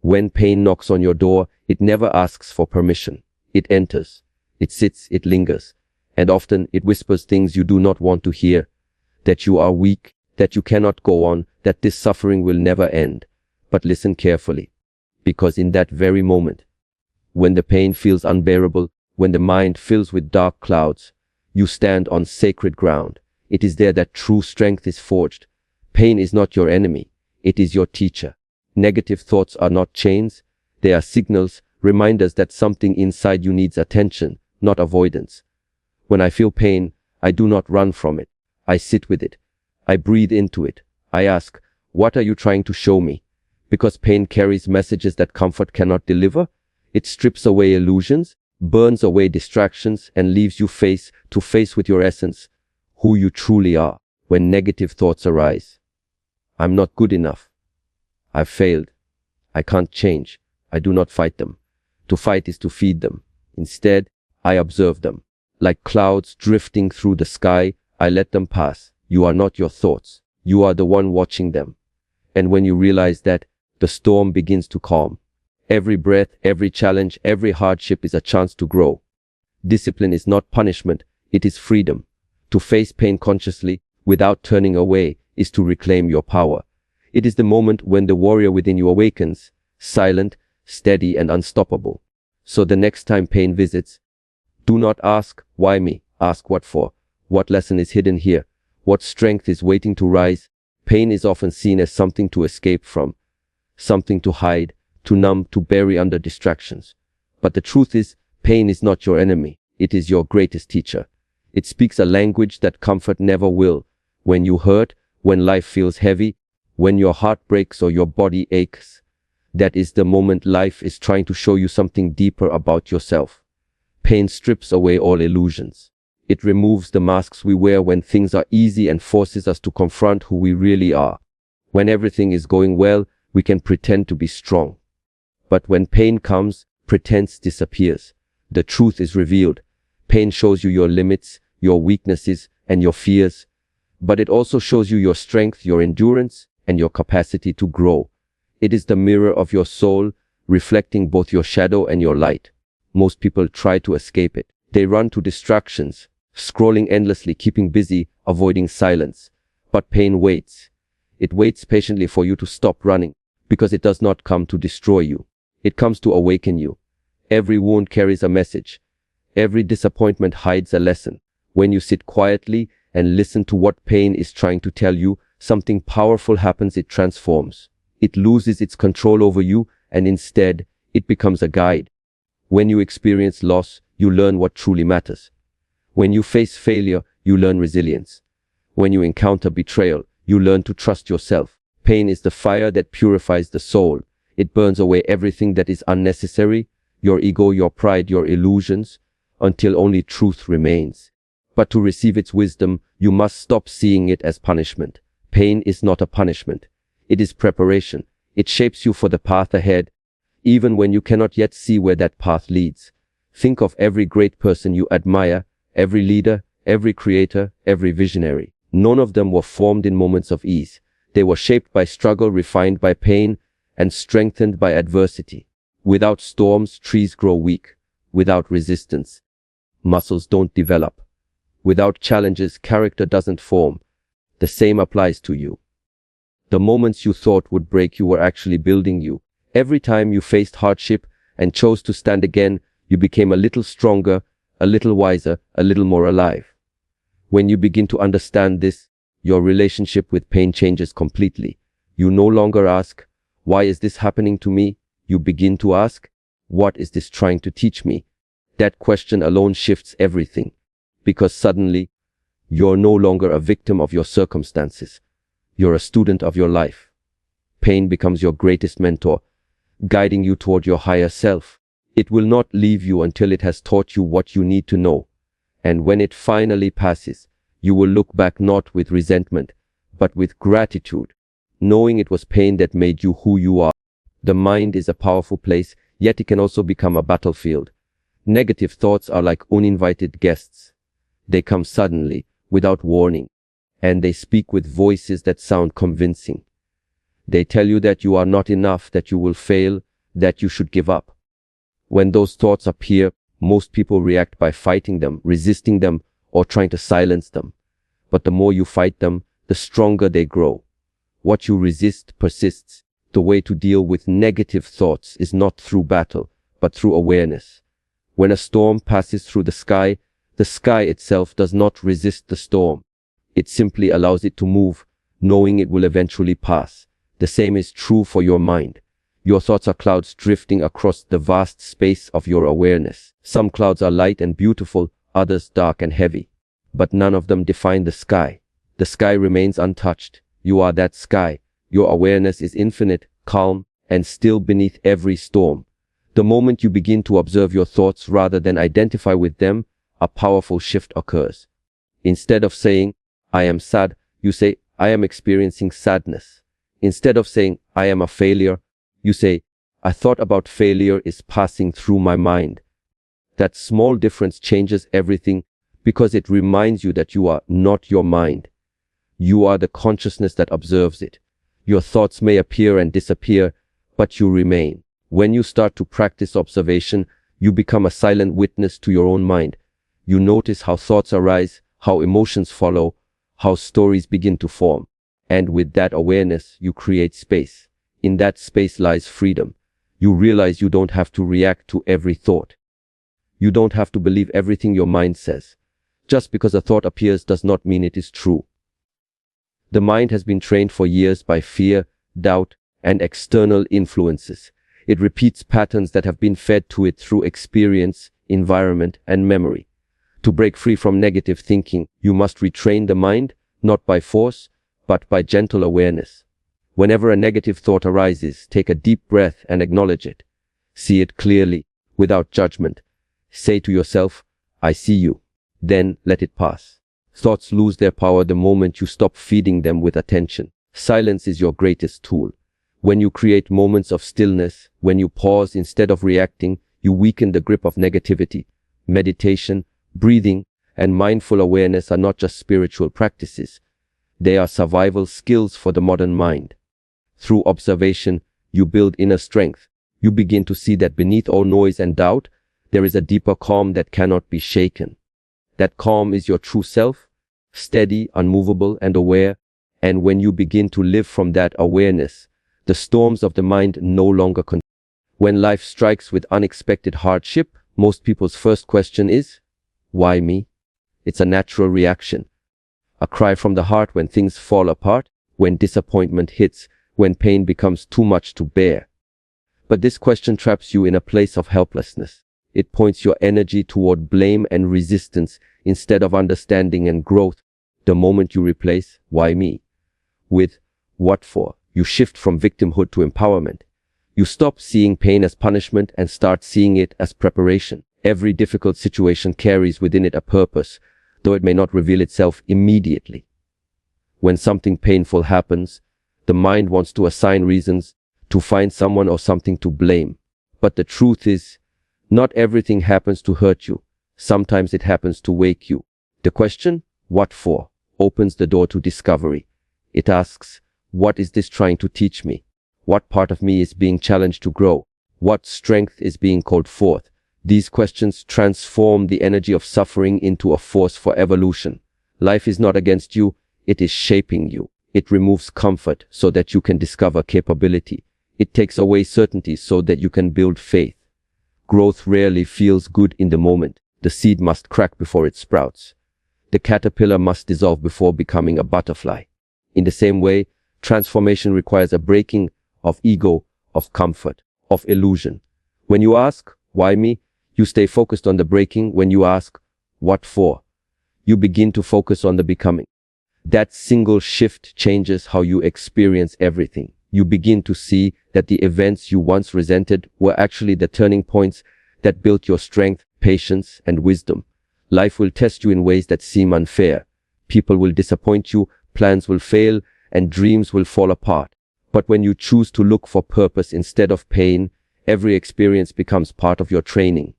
When pain knocks on your door, it never asks for permission. It enters. It sits, it lingers. And often it whispers things you do not want to hear. That you are weak, that you cannot go on, that this suffering will never end. But listen carefully. Because in that very moment, when the pain feels unbearable, when the mind fills with dark clouds, you stand on sacred ground. It is there that true strength is forged. Pain is not your enemy. It is your teacher. Negative thoughts are not chains. They are signals, reminders that something inside you needs attention, not avoidance. When I feel pain, I do not run from it. I sit with it. I breathe into it. I ask, what are you trying to show me? Because pain carries messages that comfort cannot deliver. It strips away illusions, burns away distractions, and leaves you face to face with your essence, who you truly are. When negative thoughts arise, I'm not good enough. I've failed. I can't change. I do not fight them. To fight is to feed them. Instead, I observe them. Like clouds drifting through the sky, I let them pass. You are not your thoughts. You are the one watching them. And when you realize that, the storm begins to calm. Every breath, every challenge, every hardship is a chance to grow. Discipline is not punishment. It is freedom. To face pain consciously, without turning away, is to reclaim your power. It is the moment when the warrior within you awakens, silent, steady, and unstoppable. So the next time pain visits, do not ask, why me? Ask what for? What lesson is hidden here? What strength is waiting to rise? Pain is often seen as something to escape from, something to hide, to numb, to bury under distractions. But the truth is, pain is not your enemy. It is your greatest teacher. It speaks a language that comfort never will. When you hurt, when life feels heavy, when your heart breaks or your body aches, that is the moment life is trying to show you something deeper about yourself. Pain strips away all illusions. It removes the masks we wear when things are easy and forces us to confront who we really are. When everything is going well, we can pretend to be strong. But when pain comes, pretense disappears. The truth is revealed. Pain shows you your limits, your weaknesses, and your fears. But it also shows you your strength, your endurance, and your capacity to grow. It is the mirror of your soul, reflecting both your shadow and your light. Most people try to escape it. They run to distractions, scrolling endlessly, keeping busy, avoiding silence. But pain waits. It waits patiently for you to stop running, because it does not come to destroy you. It comes to awaken you. Every wound carries a message. Every disappointment hides a lesson. When you sit quietly and listen to what pain is trying to tell you, something powerful happens. It transforms. It loses its control over you, and instead, it becomes a guide. When you experience loss, you learn what truly matters. When you face failure, you learn resilience. When you encounter betrayal, you learn to trust yourself. Pain is the fire that purifies the soul. It burns away everything that is unnecessary, your ego, your pride, your illusions, until only truth remains. But to receive its wisdom, you must stop seeing it as punishment. Pain is not a punishment. It is preparation. It shapes you for the path ahead, even when you cannot yet see where that path leads. Think of every great person you admire, every leader, every creator, every visionary. None of them were formed in moments of ease. They were shaped by struggle, refined by pain, and strengthened by adversity. Without storms, trees grow weak. Without resistance, muscles don't develop. Without challenges, character doesn't form. The same applies to you. The moments you thought would break you were actually building you. Every time you faced hardship and chose to stand again, you became a little stronger, a little wiser, a little more alive. When you begin to understand this, your relationship with pain changes completely. You no longer ask, why is this happening to me? You begin to ask, what is this trying to teach me? That question alone shifts everything. Because suddenly, you're no longer a victim of your circumstances. You're a student of your life. Pain becomes your greatest mentor, guiding you toward your higher self. It will not leave you until it has taught you what you need to know. And when it finally passes, you will look back not with resentment, but with gratitude, knowing it was pain that made you who you are. The mind is a powerful place, yet it can also become a battlefield. Negative thoughts are like uninvited guests. They come suddenly, without warning, and they speak with voices that sound convincing. They tell you that you are not enough, that you will fail, that you should give up. When those thoughts appear, most people react by fighting them, resisting them, or trying to silence them. But the more you fight them, the stronger they grow. What you resist persists. The way to deal with negative thoughts is not through battle, but through awareness. When a storm passes through the sky itself does not resist the storm. It simply allows it to move, knowing it will eventually pass. The same is true for your mind. Your thoughts are clouds drifting across the vast space of your awareness. Some clouds are light and beautiful, others dark and heavy. But none of them define the sky. The sky remains untouched. You are that sky. Your awareness is infinite, calm, and still beneath every storm. The moment you begin to observe your thoughts rather than identify with them, a powerful shift occurs. Instead of saying, I am sad, you say, I am experiencing sadness. Instead of saying, I am a failure, you say, a thought about failure is passing through my mind. That small difference changes everything because it reminds you that you are not your mind. You are the consciousness that observes it. Your thoughts may appear and disappear, but you remain. When you start to practice observation, you become a silent witness to your own mind. You notice how thoughts arise, how emotions follow, how stories begin to form. And with that awareness, you create space. In that space lies freedom. You realize you don't have to react to every thought. You don't have to believe everything your mind says. Just because a thought appears does not mean it is true. The mind has been trained for years by fear, doubt, and external influences. It repeats patterns that have been fed to it through experience, environment, and memory. To break free from negative thinking, you must retrain the mind, not by force, but by gentle awareness. Whenever a negative thought arises, take a deep breath and acknowledge it. See it clearly, without judgment. Say to yourself, I see you. Then let it pass. Thoughts lose their power the moment you stop feeding them with attention. Silence is your greatest tool. When you create moments of stillness, when you pause instead of reacting, you weaken the grip of negativity. Meditation, breathing, and mindful awareness are not just spiritual practices. They are survival skills for the modern mind. Through observation, you build inner strength. You begin to see that beneath all noise and doubt, there is a deeper calm that cannot be shaken. That calm is your true self, steady, unmovable, and aware. And when you begin to live from that awareness, the storms of the mind no longer control. When life strikes with unexpected hardship, most people's first question is, why me? It's a natural reaction. A cry from the heart when things fall apart, when disappointment hits, when pain becomes too much to bear. But this question traps you in a place of helplessness. It points your energy toward blame and resistance instead of understanding and growth. The moment you replace why me with what for, you shift from victimhood to empowerment. You stop seeing pain as punishment and start seeing it as preparation. Every difficult situation carries within it a purpose, though it may not reveal itself immediately. When something painful happens, the mind wants to assign reasons, to find someone or something to blame. But the truth is, not everything happens to hurt you. Sometimes it happens to wake you. The question, what for, opens the door to discovery. It asks, what is this trying to teach me? What part of me is being challenged to grow? What strength is being called forth? These questions transform the energy of suffering into a force for evolution. Life is not against you, it is shaping you. It removes comfort so that you can discover capability. It takes away certainty so that you can build faith. Growth rarely feels good in the moment. The seed must crack before it sprouts. The caterpillar must dissolve before becoming a butterfly. In the same way, transformation requires a breaking of ego, of comfort, of illusion. When you ask, why me? You stay focused on the breaking. When you ask, what for? You begin to focus on the becoming. That single shift changes how you experience everything. You begin to see that the events you once resented were actually the turning points that built your strength, patience, and wisdom. Life will test you in ways that seem unfair. People will disappoint you, plans will fail, and dreams will fall apart. But when you choose to look for purpose instead of pain, every experience becomes part of your training.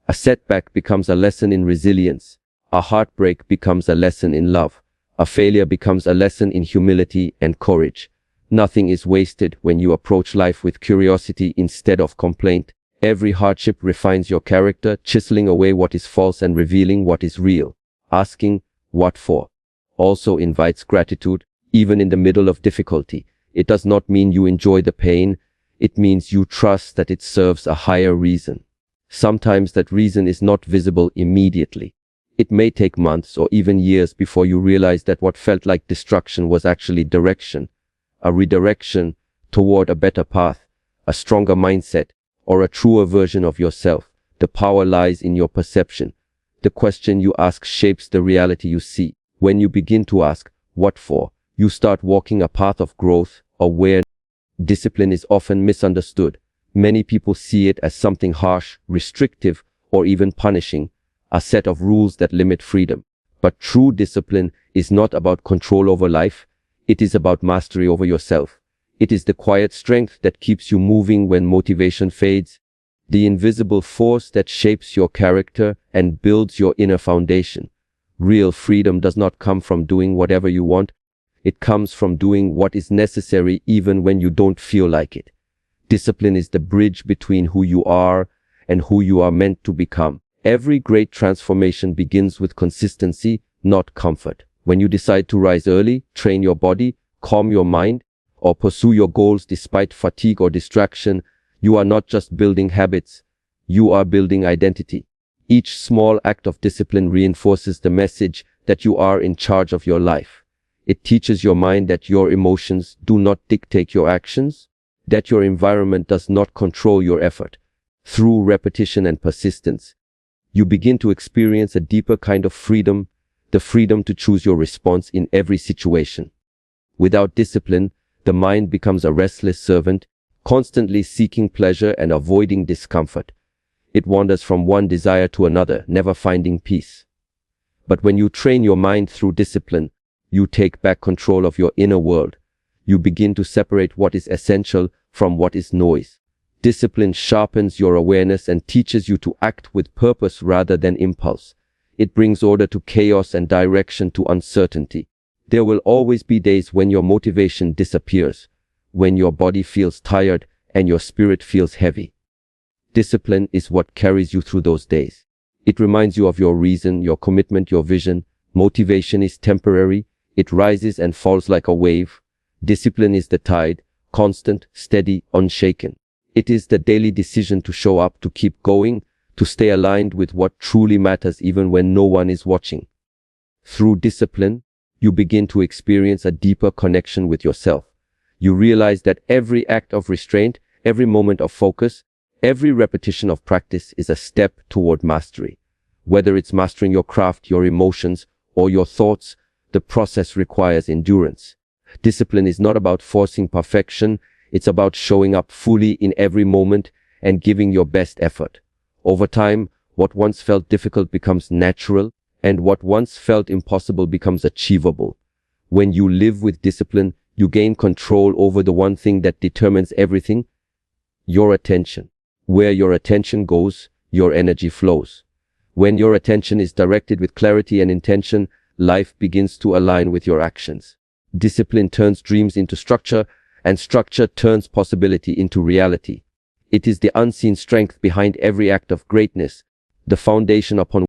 A setback becomes a lesson in resilience. A heartbreak becomes a lesson in love. A failure becomes a lesson in humility and courage. Nothing is wasted when you approach life with curiosity instead of complaint. Every hardship refines your character, chiseling away what is false and revealing what is real. Asking, "What for?" also invites gratitude, even in the middle of difficulty. It does not mean you enjoy the pain. It means you trust that it serves a higher reason. Sometimes that reason is not visible immediately. It may take months or even years before you realize that what felt like destruction was actually direction, a redirection toward a better path, a stronger mindset, or a truer version of yourself. The power lies in your perception. The question you ask shapes the reality you see. When you begin to ask, "What for?" you start walking a path of growth, aware. Discipline is often misunderstood. Many people see it as something harsh, restrictive, or even punishing, a set of rules that limit freedom. But true discipline is not about control over life. It is about mastery over yourself. It is the quiet strength that keeps you moving when motivation fades, the invisible force that shapes your character and builds your inner foundation. Real freedom does not come from doing whatever you want. It comes from doing what is necessary even when you don't feel like it. Discipline is the bridge between who you are and who you are meant to become. Every great transformation begins with consistency, not comfort. When you decide to rise early, train your body, calm your mind, or pursue your goals despite fatigue or distraction, you are not just building habits, you are building identity. Each small act of discipline reinforces the message that you are in charge of your life. It teaches your mind that your emotions do not dictate your actions, that your environment does not control your effort. Through repetition and persistence, you begin to experience a deeper kind of freedom, the freedom to choose your response in every situation. Without discipline, the mind becomes a restless servant, constantly seeking pleasure and avoiding discomfort. It wanders from one desire to another, never finding peace. But when you train your mind through discipline, you take back control of your inner world. You begin to separate what is essential from what is noise. Discipline sharpens your awareness and teaches you to act with purpose rather than impulse. It brings order to chaos and direction to uncertainty. There will always be days when your motivation disappears, when your body feels tired and your spirit feels heavy. Discipline is what carries you through those days. It reminds you of your reason, your commitment, your vision. Motivation is temporary. It rises and falls like a wave. Discipline is the tide, constant, steady, unshaken. It is the daily decision to show up, to keep going, to stay aligned with what truly matters even when no one is watching. Through discipline, you begin to experience a deeper connection with yourself. You realize that every act of restraint, every moment of focus, every repetition of practice is a step toward mastery. Whether it's mastering your craft, your emotions, or your thoughts, the process requires endurance. Discipline is not about forcing perfection. It's about showing up fully in every moment and giving your best effort. Over time, what once felt difficult becomes natural, and what once felt impossible becomes achievable. When you live with discipline, you gain control over the one thing that determines everything: your attention. Where your attention goes, your energy flows. When your attention is directed with clarity and intention, life begins to align with your actions. Discipline turns dreams into structure, and structure turns possibility into reality. It is the unseen strength behind every act of greatness, the foundation upon which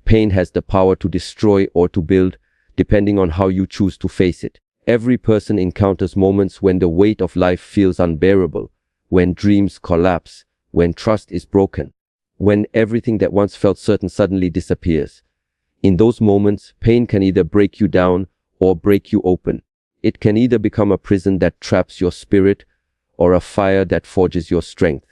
pain has the power to destroy or to build, depending on how you choose to face it. Every person encounters moments when the weight of life feels unbearable, when dreams collapse, when trust is broken, when everything that once felt certain suddenly disappears. In those moments, pain can either break you down or break you open. It can either become a prison that traps your spirit or a fire that forges your strength.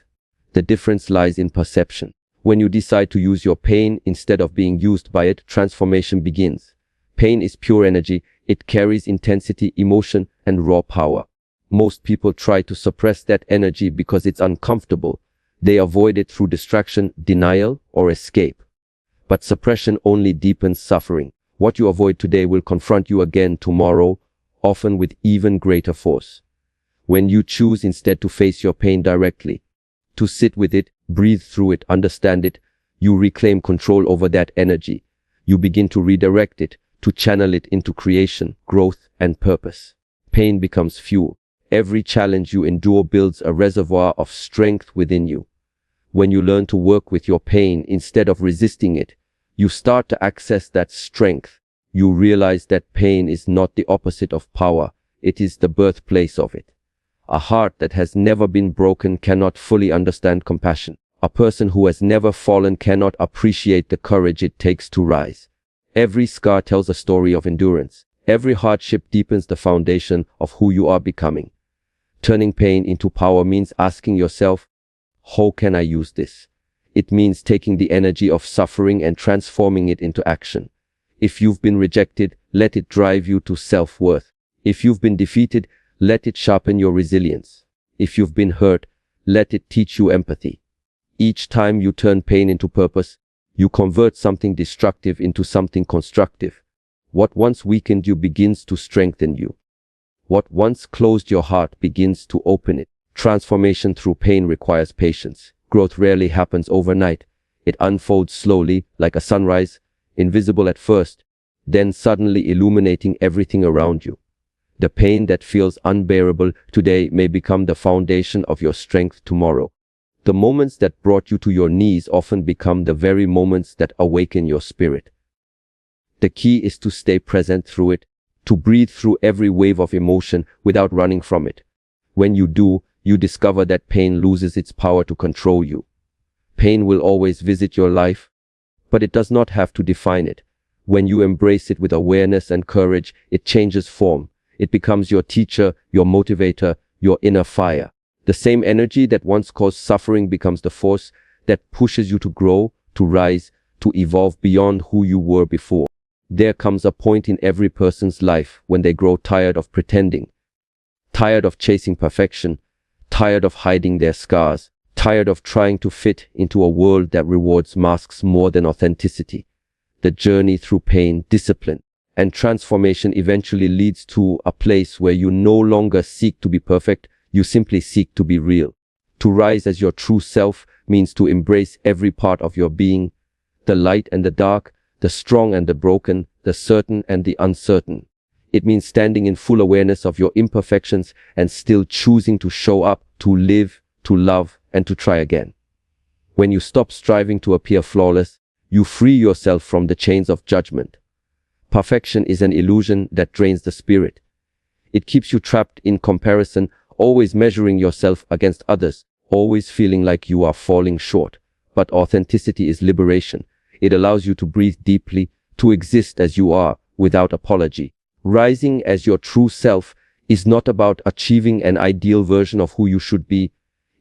The difference lies in perception. When you decide to use your pain instead of being used by it, transformation begins. Pain is pure energy. It carries intensity, emotion, and raw power. Most people try to suppress that energy because it's uncomfortable. They avoid it through distraction, denial, or escape. But suppression only deepens suffering. What you avoid today will confront you again tomorrow, often with even greater force. When you choose instead to face your pain directly, to sit with it, breathe through it, understand it, you reclaim control over that energy. You begin to redirect it, to channel it into creation, growth, and purpose. Pain becomes fuel. Every challenge you endure builds a reservoir of strength within you. When you learn to work with your pain instead of resisting it, you start to access that strength. You realize that pain is not the opposite of power, it is the birthplace of it. A heart that has never been broken cannot fully understand compassion. A person who has never fallen cannot appreciate the courage it takes to rise. Every scar tells a story of endurance. Every hardship deepens the foundation of who you are becoming. Turning pain into power means asking yourself, how can I use this? It means taking the energy of suffering and transforming it into action. If you've been rejected, let it drive you to self-worth. If you've been defeated, let it sharpen your resilience. If you've been hurt, let it teach you empathy. Each time you turn pain into purpose, you convert something destructive into something constructive. What once weakened you begins to strengthen you. What once closed your heart begins to open it. Transformation through pain requires patience. Growth rarely happens overnight. It unfolds slowly, like a sunrise, invisible at first, then suddenly illuminating everything around you. The pain that feels unbearable today may become the foundation of your strength tomorrow. The moments that brought you to your knees often become the very moments that awaken your spirit. The key is to stay present through it, to breathe through every wave of emotion without running from it. When you do, you discover that pain loses its power to control you. Pain will always visit your life, but it does not have to define it. When you embrace it with awareness and courage, it changes form. It becomes your teacher, your motivator, your inner fire. The same energy that once caused suffering becomes the force that pushes you to grow, to rise, to evolve beyond who you were before. There comes a point in every person's life when they grow tired of pretending, tired of chasing perfection, tired of hiding their scars, tired of trying to fit into a world that rewards masks more than authenticity. The journey through pain, discipline, and transformation eventually leads to a place where you no longer seek to be perfect, you simply seek to be real. To rise as your true self means to embrace every part of your being, the light and the dark, the strong and the broken, the certain and the uncertain. It means standing in full awareness of your imperfections and still choosing to show up, to live, to love, and to try again. When you stop striving to appear flawless, you free yourself from the chains of judgment. Perfection is an illusion that drains the spirit. It keeps you trapped in comparison, always measuring yourself against others, always feeling like you are falling short. But authenticity is liberation. It allows you to breathe deeply, to exist as you are, without apology. Rising as your true self is not about achieving an ideal version of who you should be.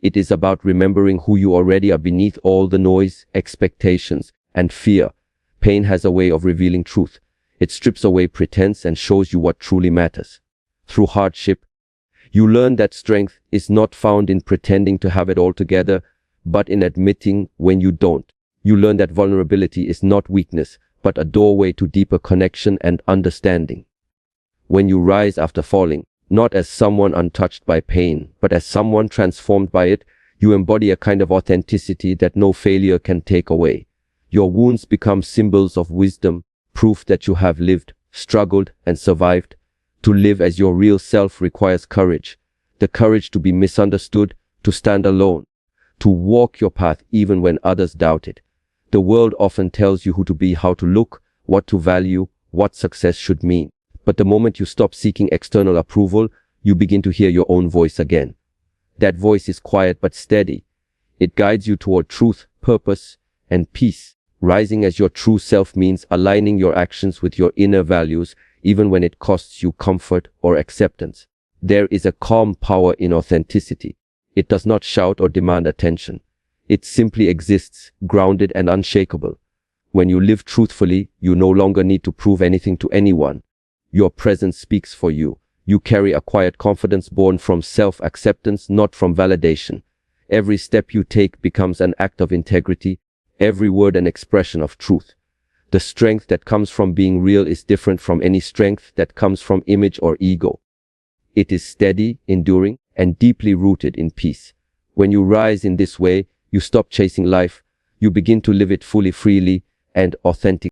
It is about remembering who you already are beneath all the noise, expectations, and fear. Pain has a way of revealing truth. It strips away pretense and shows you what truly matters. Through hardship, you learn that strength is not found in pretending to have it all together, but in admitting when you don't. You learn that vulnerability is not weakness, but a doorway to deeper connection and understanding. When you rise after falling, not as someone untouched by pain, but as someone transformed by it, you embody a kind of authenticity that no failure can take away. Your wounds become symbols of wisdom, proof that you have lived, struggled, and survived. To live as your real self requires courage. The courage to be misunderstood, to stand alone, to walk your path even when others doubt it. The world often tells you who to be, how to look, what to value, what success should mean. But the moment you stop seeking external approval, you begin to hear your own voice again. That voice is quiet but steady. It guides you toward truth, purpose, and peace. Rising as your true self means aligning your actions with your inner values, even when it costs you comfort or acceptance. There is a calm power in authenticity. It does not shout or demand attention. It simply exists, grounded and unshakable. When you live truthfully, you no longer need to prove anything to anyone. Your presence speaks for you. You carry a quiet confidence born from self-acceptance, not from validation. Every step you take becomes an act of integrity, every word an expression of truth. The strength that comes from being real is different from any strength that comes from image or ego. It is steady, enduring, and deeply rooted in peace. When you rise in this way, you stop chasing life, you begin to live it fully, freely, and authentically.